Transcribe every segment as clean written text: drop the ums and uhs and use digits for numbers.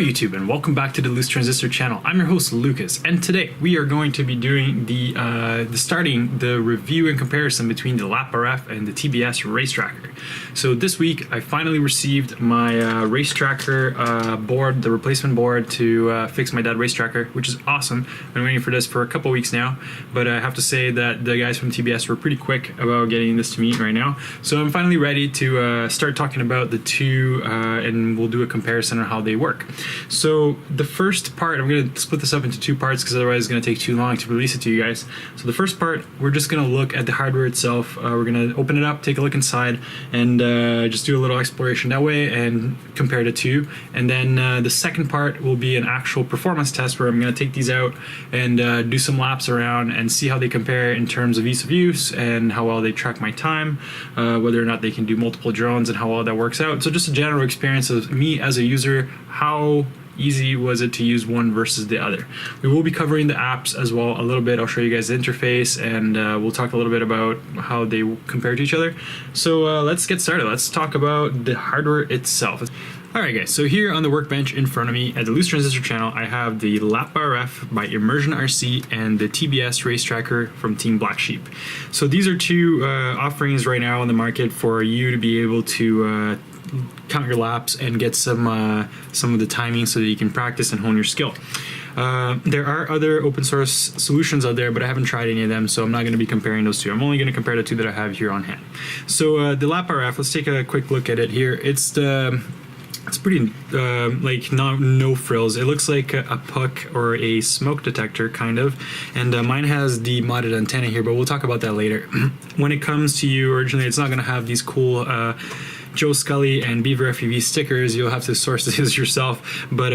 YouTube, and welcome back to the Loose Transistor channel. I'm your host Lucas, and today we are going to be doing starting the review and comparison between the LapRF and the TBS Racetracker. So this week I finally received my Racetracker board, the replacement board to fix my dead Racetracker, which is awesome. I've been waiting for this for a couple weeks now, but I have to say that the guys from TBS were pretty quick about getting this to me right now. So I'm finally ready to start talking about the two, and we'll do a comparison on how they work. So the first part, I'm going to split this up into two parts because otherwise it's going to take too long to release it to you guys. So the first part, we're just going to look at the hardware itself. We're going to open it up, take a look inside, and just do a little exploration that way and compare the two. And then the second part will be an actual performance test where I'm going to take these out and do some laps around and see how they compare in terms of ease of use and how well they track my time, whether or not they can do multiple drones and how well that works out. So just a general experience of me as a user, how easy was it to use one versus the other. We will be covering the apps as well a little bit. I'll show you guys the interface, and we'll talk a little bit about how they compare to each other. So let's get started. Let's talk about the hardware itself. Alright guys, so here on the workbench in front of me at the Loose Transistor channel, I have the LapRF by Immersion RC and the TBS Racetracker from Team Black Sheep. So these are two offerings right now on the market for you to be able to count your laps and get some of the timing so that you can practice and hone your skill. There are other open source solutions out there, but I haven't tried any of them, so I'm not going to be comparing those two. I'm only going to compare the two that I have here on hand. So the LapRF, let's take a quick look at it here. It's pretty like no frills. It looks like a puck or a smoke detector kind of, and mine has the modded antenna here, but we'll talk about that later. When it comes to you, originally it's not going to have these cool Joe Scully and Beaver FPV stickers. You'll have to source this yourself, but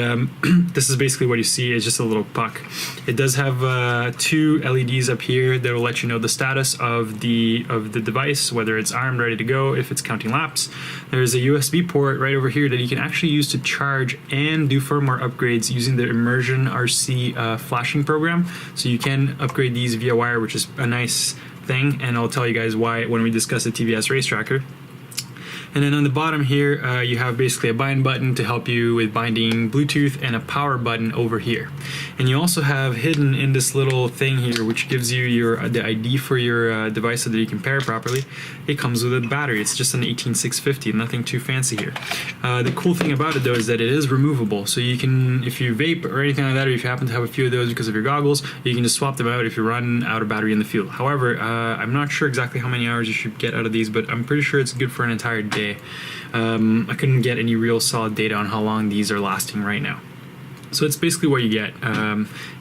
this is basically what you see. It's just a little puck. It does have two LEDs up here that will let you know the status of the device, whether it's armed, ready to go, if it's counting laps. There's a USB port right over here that you can actually use to charge and do firmware upgrades using the Immersion RC flashing program. So you can upgrade these via wire, which is a nice thing, and I'll tell you guys why when we discuss the TBS Racetracker. And then on the bottom here, you have basically a bind button to help you with binding Bluetooth and a power button over here. And you also have hidden in this little thing here, which gives you the ID for your device so that you can pair it properly. It comes with a battery. It's just an 18650, nothing too fancy here. The cool thing about it though is that it is removable. So you can, if you vape or anything like that, or if you happen to have a few of those because of your goggles, you can just swap them out if you run out of battery in the field. However, I'm not sure exactly how many hours you should get out of these, but I'm pretty sure it's good for an entire day. I couldn't get any real solid data on how long these are lasting right now. So it's basically what you get.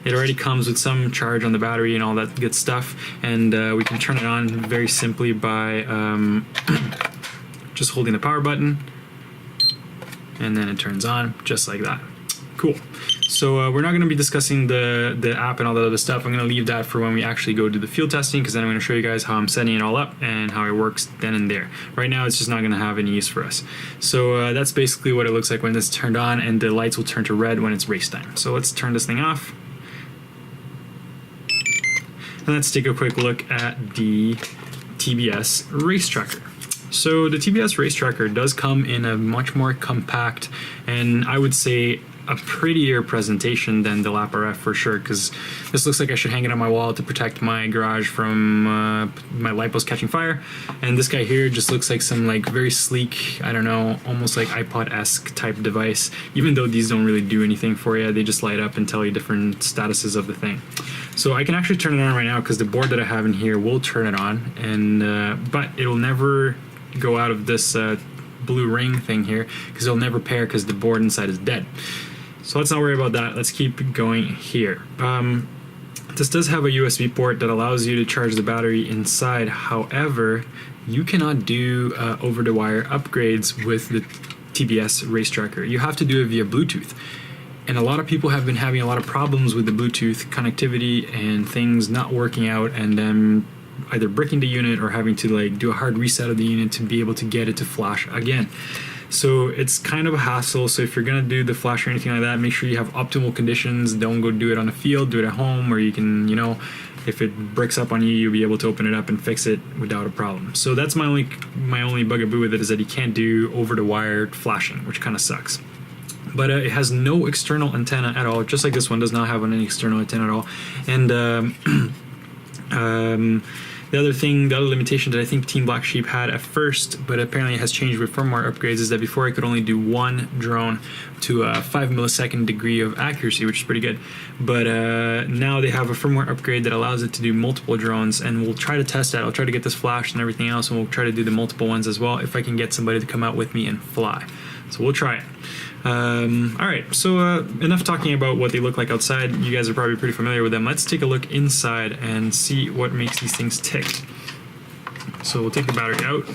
It already comes with some charge on the battery and all that good stuff, and we can turn it on very simply by just holding the power button, and then it turns on just like that. Cool. So we're not going to be discussing the app and all that other stuff. I'm going to leave that for when we actually go do the field testing, because then I'm going to show you guys how I'm setting it all up and how it works then and there. Right now it's just not going to have any use for us. So that's basically what it looks like when it's turned on, and the lights will turn to red when it's race time. So let's turn this thing off. And let's take a quick look at the TBS Racetracker. So the TBS Racetracker does come in a much more compact, and I would say a prettier presentation than the LapRF for sure, because this looks like I should hang it on my wall to protect my garage from my light post catching fire. And this guy here just looks like some like very sleek, I don't know, almost like iPod-esque type device, even though these don't really do anything for you. They just light up and tell you different statuses of the thing. So I can actually turn it on right now because the board that I have in here will turn it on, and but it will never go out of this blue ring thing here because it'll never pair because the board inside is dead. So let's not worry about that. Let's keep going here. This does have a USB port that allows you to charge the battery inside. However, you cannot do over-the-wire upgrades with the TBS Racetracker. You have to do it via Bluetooth. And a lot of people have been having a lot of problems with the Bluetooth connectivity and things not working out, and then either breaking the unit or having to like do a hard reset of the unit to be able to get it to flash again. So it's kind of a hassle. So if you're gonna do the flash or anything like that, make sure you have optimal conditions. Don't go do it on the field, do it at home, where you can, you know, if it breaks up on you, you'll be able to open it up and fix it without a problem. So that's my only bugaboo with it, is that you can't do over the wire flashing, which kind of sucks. but it has no external antenna at all, just like this one does not have any external antenna at all. And the other limitation that I think Team Black Sheep had at first, but apparently has changed with firmware upgrades, is that before I could only do one drone to a 5 millisecond degree of accuracy, which is pretty good. But now they have a firmware upgrade that allows it to do multiple drones, and we'll try to test that. I'll try to get this flashed and everything else, and we'll try to do the multiple ones as well if I can get somebody to come out with me and fly. So we'll try it. Alright, so enough talking about what they look like outside. You guys are probably pretty familiar with them. Let's take a look inside and see what makes these things tick. So we'll take the battery out,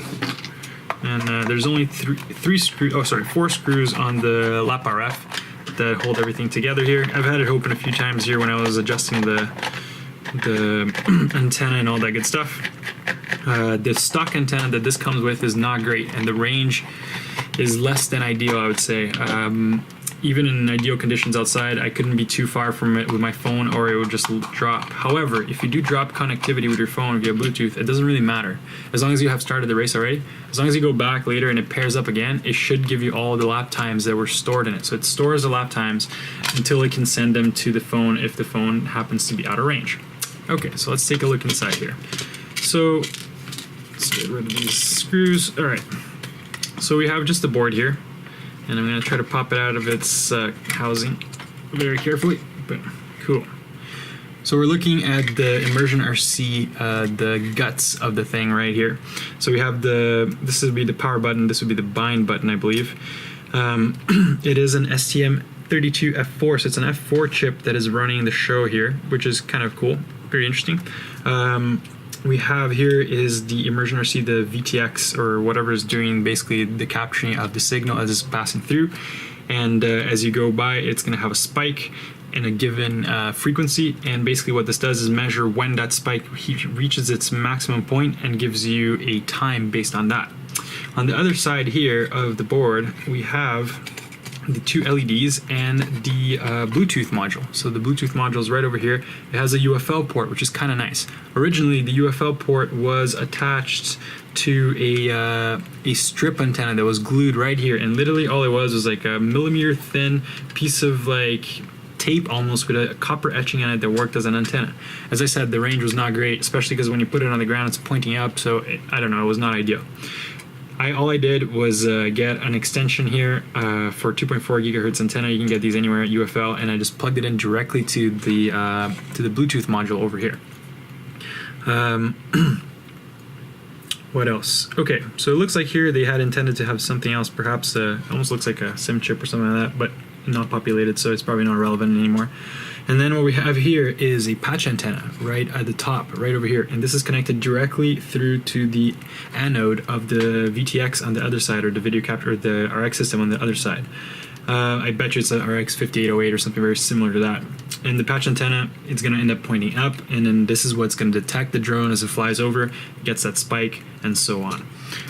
and there's only four screws on the LapRF that hold everything together here. I've had it open a few times here when I was adjusting the antenna and all that good stuff. The stock antenna that this comes with is not great, and the range is less than ideal, I would say. Even in ideal conditions outside, I couldn't be too far from it with my phone, or it would just drop. However, if you do drop connectivity with your phone via Bluetooth, it doesn't really matter. As long as you have started the race already, as long as you go back later and it pairs up again, it should give you all the lap times that were stored in it. So it stores the lap times until it can send them to the phone if the phone happens to be out of range. Okay, so let's take a look inside here. So let's get rid of these screws. All right. So we have just the board here, and I'm going to try to pop it out of its housing very carefully, but cool. So we're looking at the Immersion RC, the guts of the thing right here. So we have this would be the power button, this would be the bind button, I believe. It is an STM32F4, so it's an F4 chip that is running the show here, which is kind of cool, very interesting. We have here is the Immersion RC, the VTX, or whatever is doing basically the capturing of the signal as it's passing through. And as you go by, it's going to have a spike in a given frequency. And basically what this does is measure when that spike reaches its maximum point and gives you a time based on that. On the other side here of the board, we have the two LEDs and the Bluetooth module. So the Bluetooth module is right over here. It has a UFL port, which is kind of nice. Originally, the UFL port was attached to a strip antenna that was glued right here, and literally all it was like a millimeter thin piece of like tape almost with a copper etching on it that worked as an antenna. As I said, the range was not great, especially because when you put it on the ground, it's pointing up, so I don't know, it was not ideal. All I did was get an extension here for 2.4 gigahertz antenna. You can get these anywhere at UFL, and I just plugged it in directly to the Bluetooth module over here. What else? Okay, so it looks like here they had intended to have something else, perhaps almost looks like a SIM chip or something like that, but not populated, so it's probably not relevant anymore. And then what we have here is a patch antenna right at the top, right over here. And this is connected directly through to the anode of the VTX on the other side, or the video capture, or the RX system on the other side. I bet you it's an RX 5808 or something very similar to that. And the patch antenna, it's going to end up pointing up, and then this is what's going to detect the drone as it flies over, gets that spike, and so on.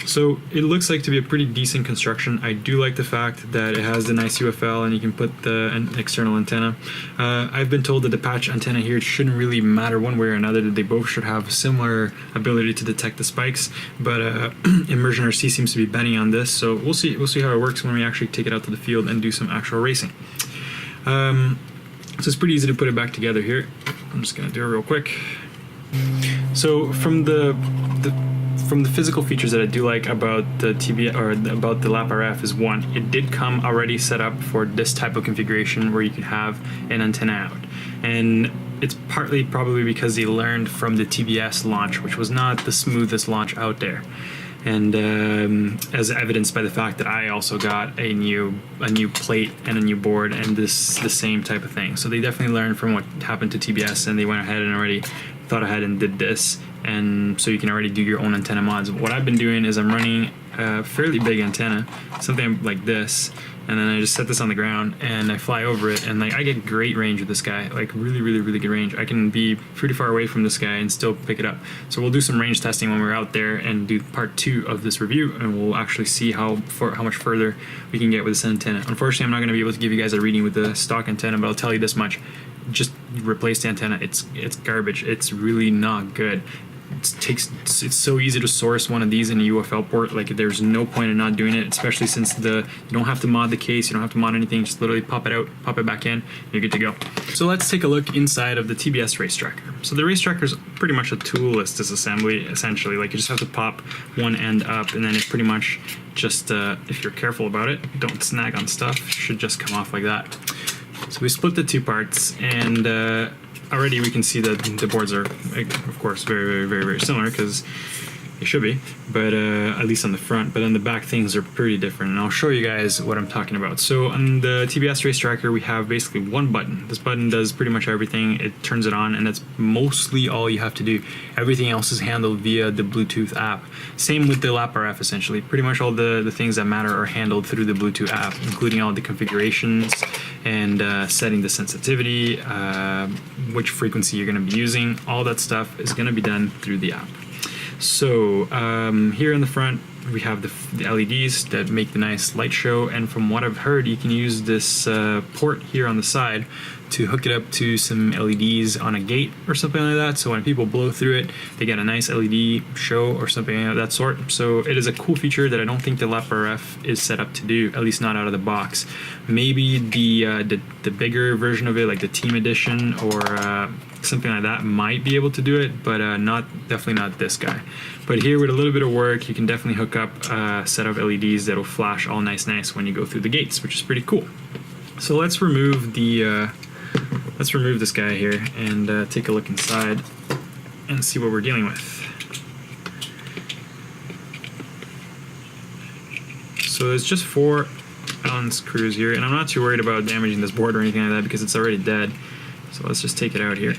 So it looks like to be a pretty decent construction. I do like the fact that it has the nice UFL and you can put an external antenna. I've been told that the patch antenna here shouldn't really matter one way or another, that they both should have similar ability to detect the spikes, but Immersion RC seems to be betting on this, so we'll see how it works when we actually take it out to the field and do some actual racing. So it's pretty easy to put it back together here. I'm just going to do it real quick. So from the physical features that I do like about the TBS, or about the LapRF, is one, it did come already set up for this type of configuration where you can have an antenna out. And it's partly probably because they learned from the TBS launch, which was not the smoothest launch out there. And as evidenced by the fact that I also got a new plate and a new board and the same type of thing. So they definitely learned from what happened to TBS, and they went ahead and already thought ahead and did this. And so you can already do your own antenna mods. What I've been doing is I'm running a fairly big antenna, something like this, and then I just set this on the ground and I fly over it, and like I get great range with this guy, like really good range. I can be pretty far away from this guy and still pick it up. So we'll do some range testing when we're out there and do part 2 of this review, and we'll actually see how much further we can get with this antenna. Unfortunately, I'm not going to be able to give you guys a reading with the stock antenna, but I'll tell you this much: just replace the antenna. It's garbage. It's really not good. it's so easy to source one of these in a UFL port. Like there's no point in not doing it, especially since you don't have to mod the case, you don't have to mod anything, just literally pop it out, pop it back in, you're good to go. So let's take a look inside of the TBS Racetracker. So the Racetracker is pretty much a toolless disassembly, essentially. Like you just have to pop one end up, and then it pretty much just, if you're careful about it, don't snag on stuff, it should just come off like that. So we split the two parts, and already we can see that the boards are, of course, very similar, because they should be, but at least on the front. But on the back, things are pretty different, and I'll show you guys what I'm talking about. So on the TBS Racetracker, we have basically one button. This button does pretty much everything. It turns it on, and that's mostly all you have to do. Everything else is handled via the Bluetooth app. Same with the LapRF, essentially. Pretty much all the things that matter are handled through the Bluetooth app, including all the configurations and setting the sensitivity, which frequency you're going to be using. All that stuff is going to be done through the app. So here in the front, we have the LEDs that make the nice light show, and from what I've heard, you can use this port here on the side to hook it up to some LEDs on a gate or something like that, so when people blow through it, they get a nice LED show or something of that sort. So it is a cool feature that I don't think the LapRF is set up to do, at least not out of the box. Maybe the bigger version of it, like the Team Edition or something like that, might be able to do it, but definitely not this guy. But here, with a little bit of work, you can definitely hook up a set of LEDs that'll flash all nice when you go through the gates, which is pretty cool. So let's remove this guy here and take a look inside and see what we're dealing with. So there's just 4 Allen screws here, and I'm not too worried about damaging this board or anything like that because it's already dead. So let's just take it out here,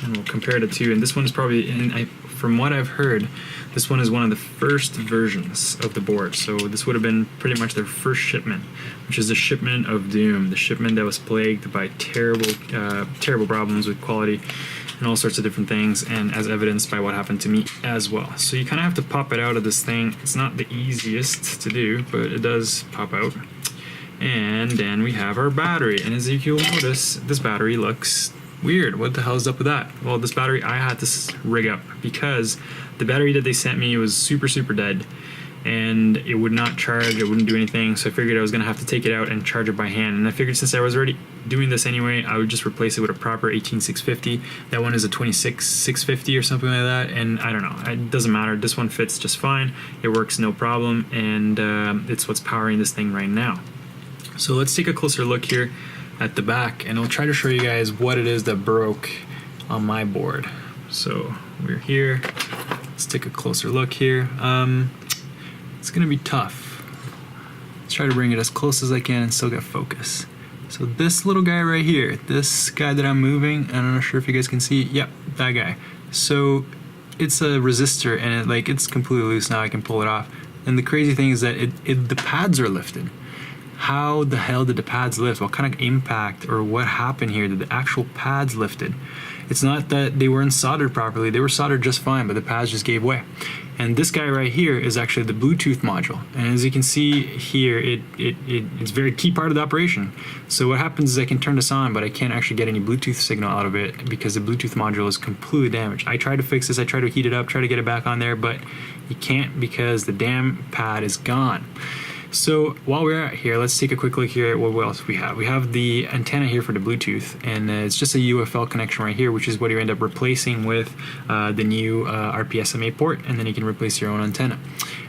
and we'll compare the two. And this one is probably, from what I've heard, this one is one of the first versions of the board. So this would have been pretty much their first shipment, which is the shipment of doom, the shipment that was plagued by terrible problems with quality and all sorts of different things, and as evidenced by what happened to me as well. So you kind of have to pop it out of this thing. It's not the easiest to do, but it does pop out. And then we have our battery, and as you'll notice, this battery looks weird. What the hell is up with that? Well, this battery I had to rig up because the battery that they sent me was super dead, and it would not charge, it wouldn't do anything. So I figured I was gonna have to take it out and charge it by hand, and I figured since I was already doing this anyway, I would just replace it with a proper 18650. That one is a 26650 or something like that, and I don't know, it doesn't matter. This one fits just fine, it works no problem, and it's what's powering this thing right now. So let's take a closer look here at the back, and I'll try to show you guys what it is that broke on my board. So we're here, let's take a closer look here. It's gonna be tough. Let's try to bring it as close as I can and still get focus. So this little guy right here, this guy that I'm moving, I'm not sure if you guys can see, yep, that guy. So it's a resistor, and it's completely loose now. I can pull it off. And the crazy thing is that the pads are lifted. How the hell did the pads lift? What kind of impact or what happened here? Did the actual pads lifted? It's not that they weren't soldered properly. They were soldered just fine, but the pads just gave way. And this guy right here is actually the Bluetooth module. And as you can see here, it's a very key part of the operation. So what happens is I can turn this on, but I can't actually get any Bluetooth signal out of it because the Bluetooth module is completely damaged. I tried to fix this, I tried to heat it up, try to get it back on there, but you can't because the damn pad is gone. So while we're at here, let's take a quick look here at what else we have. We have the antenna here for the Bluetooth, and it's just a UFL connection right here, which is what you end up replacing with the new RPSMA port, and then you can replace your own antenna.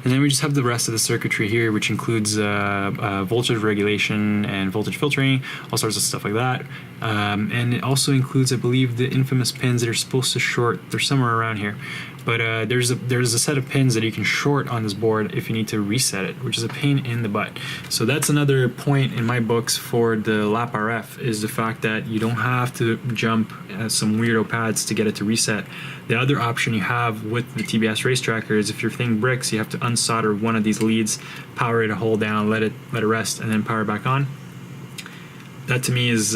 And then we just have the rest of the circuitry here, which includes voltage regulation and voltage filtering, all sorts of stuff like that. And it also includes, I believe, the infamous pins that are supposed to short. They're somewhere around here. But there's a set of pins that you can short on this board if you need to reset it, which is a pain in the butt. So that's another point in my books for the LapRF, is the fact that you don't have to jump some weirdo pads to get it to reset. The other option you have with the TBS Racetracker is if your thing bricks, you have to unsolder one of these leads, power it a hole down, let it rest, and then power it back on. That to me is,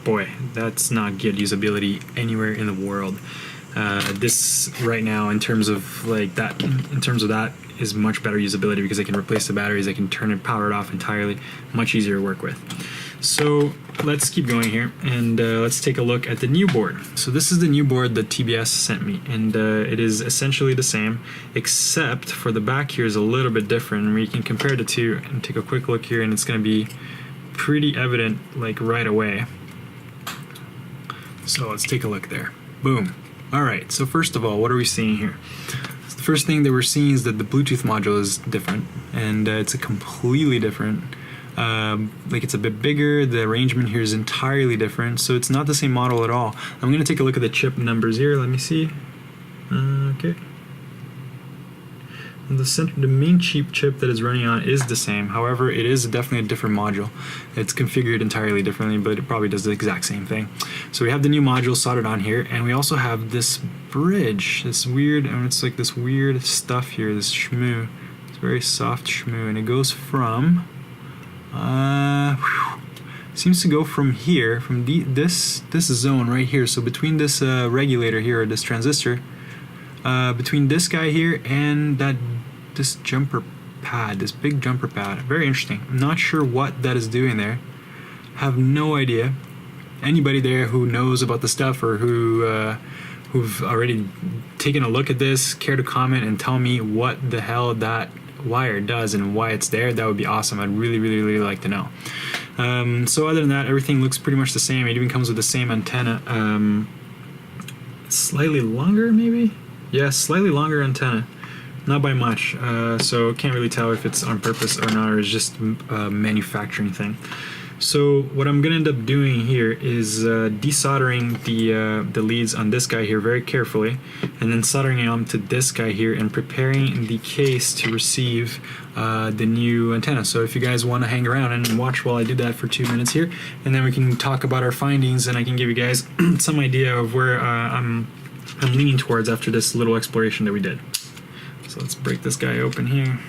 boy, that's not good usability anywhere in the world. This right now, in terms of that, is much better usability because I can replace the batteries, I can turn it, power it off entirely, much easier to work with. So let's keep going here, and let's take a look at the new board. So this is the new board that TBS sent me, and it is essentially the same, except for the back here is a little bit different. And we can compare the two and take a quick look here, and it's going to be pretty evident like right away. So let's take a look there. Boom. All right, so first of all, what are we seeing here? So the first thing that we're seeing is that the Bluetooth module is different, and it's a completely different. Like it's a bit bigger, the arrangement here is entirely different, so it's not the same model at all. I'm going to take a look at the chip numbers here, let me see. Okay. The main cheap chip that is running on is the same, however it is definitely a different module. It's configured entirely differently, but it probably does the exact same thing. So we have the new module soldered on here, and we also have this bridge, this weird, it's like this weird stuff here, this shmoo. It's very soft shmoo, and it goes from seems to go from here, from this zone right here. So between this regulator here, or this transistor, between this guy here and this jumper pad, this big jumper pad. Very interesting. I'm not sure what that is doing there. Have no idea. Anybody there who knows about the stuff, or who've already taken a look at this, care to comment and tell me what the hell that wire does and why it's there, that would be awesome. I'd really like to know. So other than that, everything looks pretty much the same. It even comes with the same antenna. Slightly longer, maybe? Yeah, slightly longer antenna. Not by much, so can't really tell if it's on purpose or not, or it's just a manufacturing thing. So what I'm gonna end up doing here is desoldering the leads on this guy here very carefully, and then soldering it onto this guy here and preparing the case to receive the new antenna. So if you guys want to hang around and watch while I do that for 2 minutes here, and then we can talk about our findings, and I can give you guys some idea of where I'm leaning towards after this little exploration that we did. So let's break this guy open here.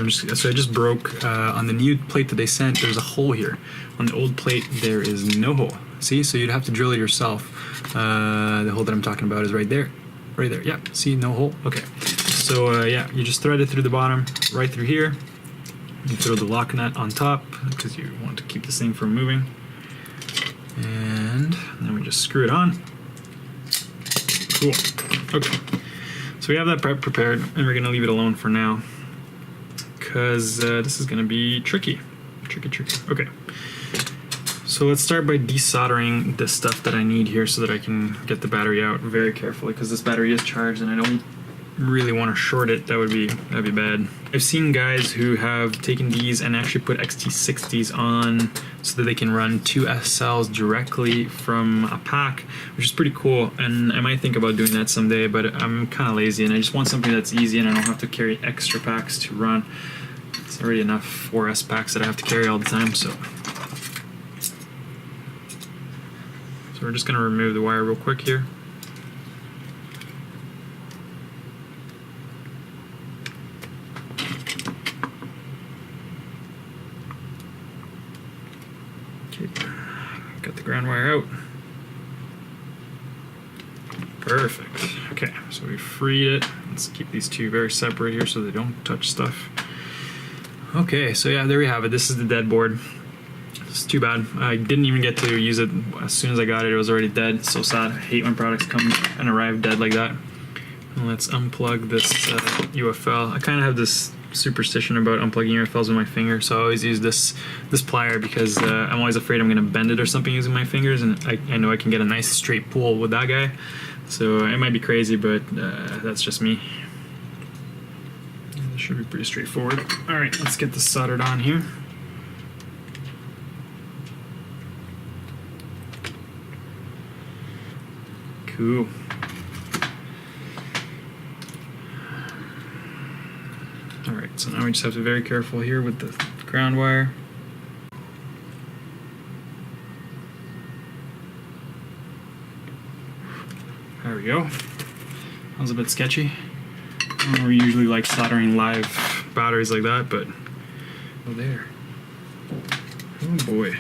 So I just broke on the new plate that they sent. There's a hole here. On the old plate, there is no hole. See, so you'd have to drill it yourself. The hole that I'm talking about is right there, right there. Yeah, see, no hole. Okay. So yeah, you just thread it through the bottom, right through here. You throw the lock nut on top because you want to keep this thing from moving, and then we just screw it on. Cool. Okay. So we have that prep prepared, and we're gonna leave it alone for now, because this is going to be tricky. Okay, so let's start by desoldering the stuff that I need here so that I can get the battery out very carefully, because this battery is charged and I don't really want to short it. That'd be bad. I've seen guys who have taken these and actually put XT60s on so that they can run 2 SLs directly from a pack, which is pretty cool, and I might think about doing that someday, but I'm kind of lazy and I just want something that's easy and I don't have to carry extra packs to run. It's already enough 4S packs that I have to carry all the time, so we're just going to remove the wire real quick here. Got the ground wire out. Perfect. Okay, so we freed it. Let's keep these two very separate here so they don't touch stuff. Okay, so yeah, there we have it. This is the dead board. It's too bad. I didn't even get to use it. As soon as I got it, it was already dead. It's so sad. I hate when products come and arrive dead like that. And let's unplug this UFL. I kind of have this superstition about unplugging UFLs with my finger, so I always use this plier because I'm always afraid I'm going to bend it or something using my fingers, and I know I can get a nice straight pull with that guy. So it might be crazy, but that's just me. This should be pretty straightforward. Alright, let's get this soldered on here. Cool. Alright, so now we just have to be very careful here with the ground wire. There we go. That was a bit sketchy. I don't usually like soldering live batteries like that, but oh, there. Oh boy.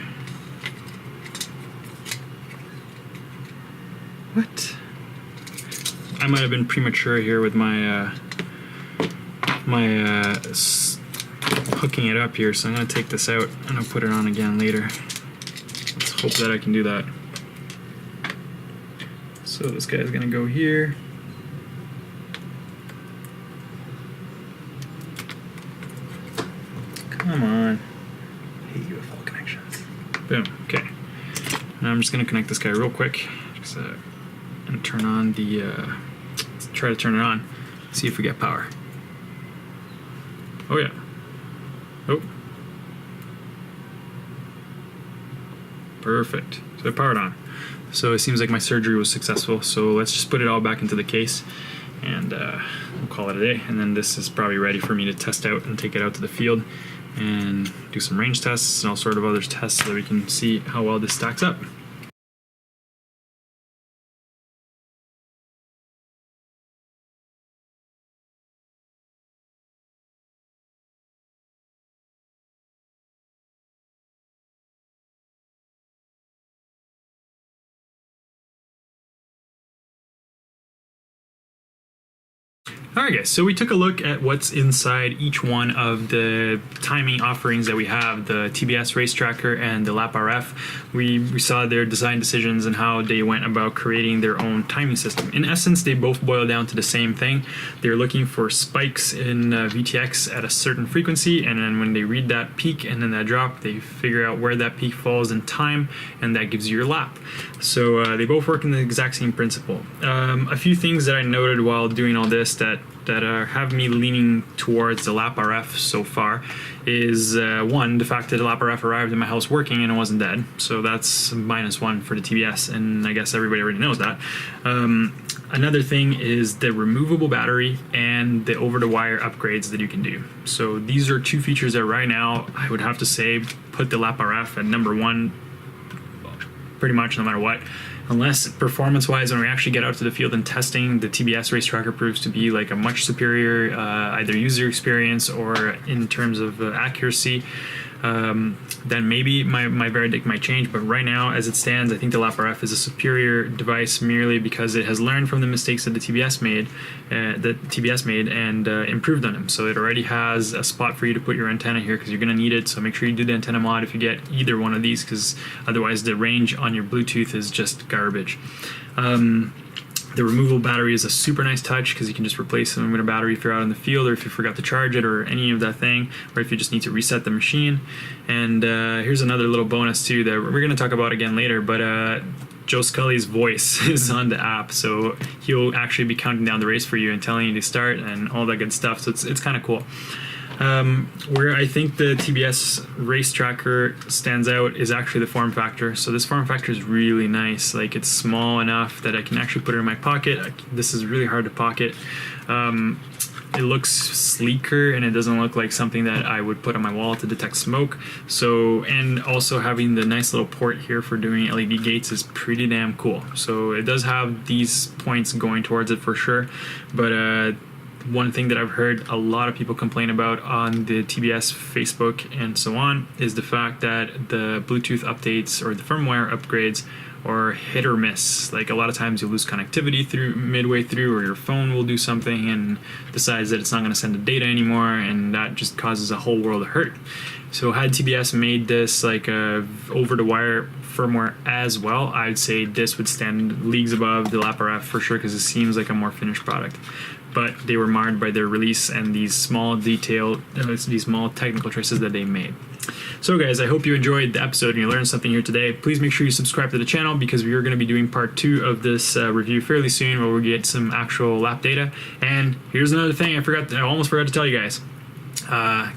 What? I might have been premature here with my hook hooking it up here, so I'm going to take this out and I'll put it on again later. Let's hope that I can do that. So this guy's going to go here. Come on. I hate UFO connections. Boom. Okay. Now I'm just going to connect this guy real quick. And turn on the, let's try to turn it on. See if we get power. Oh yeah. Oh. Perfect. So it powered on. So it seems like my surgery was successful. So let's just put it all back into the case and we'll call it a day. And then this is probably ready for me to test out and take it out to the field and do some range tests and all sort of other tests so that we can see how well this stacks up. Alright guys, so we took a look at what's inside each one of the timing offerings that we have, the TBS Racetracker and the LapRF. We saw their design decisions and how they went about creating their own timing system. In essence, they both boil down to the same thing. They're looking for spikes in VTX at a certain frequency, and then when they read that peak and then that drop, they figure out where that peak falls in time, and that gives you your lap. So they both work in the exact same principle. A few things that I noted while doing all this that have me leaning towards the LapRF so far is one, the fact that the LapRF arrived in my house working and it wasn't dead. So that's -1 for the TBS, and I guess everybody already knows that. Another thing is the removable battery and the over-the-wire upgrades that you can do. So these are two features that right now I would have to say put the LapRF at #1 pretty much no matter what. Unless performance-wise, when we actually get out to the field and testing, the TBS Racetracker proves to be like a much superior either user experience or in terms of accuracy, then maybe my verdict might change. But right now, as it stands, I think the LapRF is a superior device merely because it has learned from the mistakes that the TBS made, and improved on them. So it already has a spot for you to put your antenna here because you're going to need it. So make sure you do the antenna mod if you get either one of these, because otherwise the range on your Bluetooth is just garbage. The removable battery is a super nice touch because you can just replace them with a battery if you're out in the field or if you forgot to charge it or any of that thing, or if you just need to reset the machine. And here's another little bonus too that we're going to talk about again later, but Joe Scully's voice is on the app, so he'll actually be counting down the race for you and telling you to start and all that good stuff, so it's kind of cool. Where I think the TBS Racetracker stands out is actually the form factor. So this form factor is really nice. Like, it's small enough that I can actually put it in my pocket. This is really hard to pocket. It looks sleeker and it doesn't look like something that I would put on my wall to detect smoke. So, and also having the nice little port here for doing LED gates is pretty damn cool. So it does have these points going towards it for sure, but one thing that I've heard a lot of people complain about on the TBS Facebook and so on is the fact that the Bluetooth updates or the firmware upgrades are hit or miss. Like, a lot of times you'll lose connectivity midway through, or your phone will do something and decides that it's not going to send the data anymore, and that just causes a whole world of hurt. So had TBS made this like over-the-wire firmware as well, I'd say this would stand leagues above the LapRF for sure, because it seems like a more finished product. But they were marred by their release and these small these small technical choices that they made. So guys, I hope you enjoyed the episode and you learned something here today. Please make sure you subscribe to the channel, because we are going to be doing part 2 of this review fairly soon, where we get some actual lap data. And here's another thing I almost forgot to tell you guys.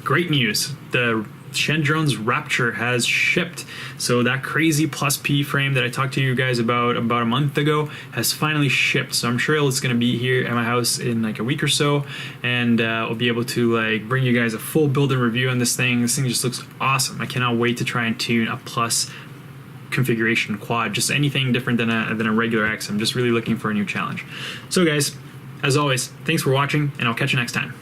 Great news. The Shendrone's Rapture has shipped. So that crazy Plus P frame that I talked to you guys about a month ago has finally shipped. So I'm sure it's going to be here at my house in like a week or so, and I'll be able to like bring you guys a full build and review on this thing. This thing just looks awesome. I cannot wait to try and tune a Plus configuration quad, just anything different than a regular X. I'm just really looking for a new challenge. So guys, as always, thanks for watching, and I'll catch you next time.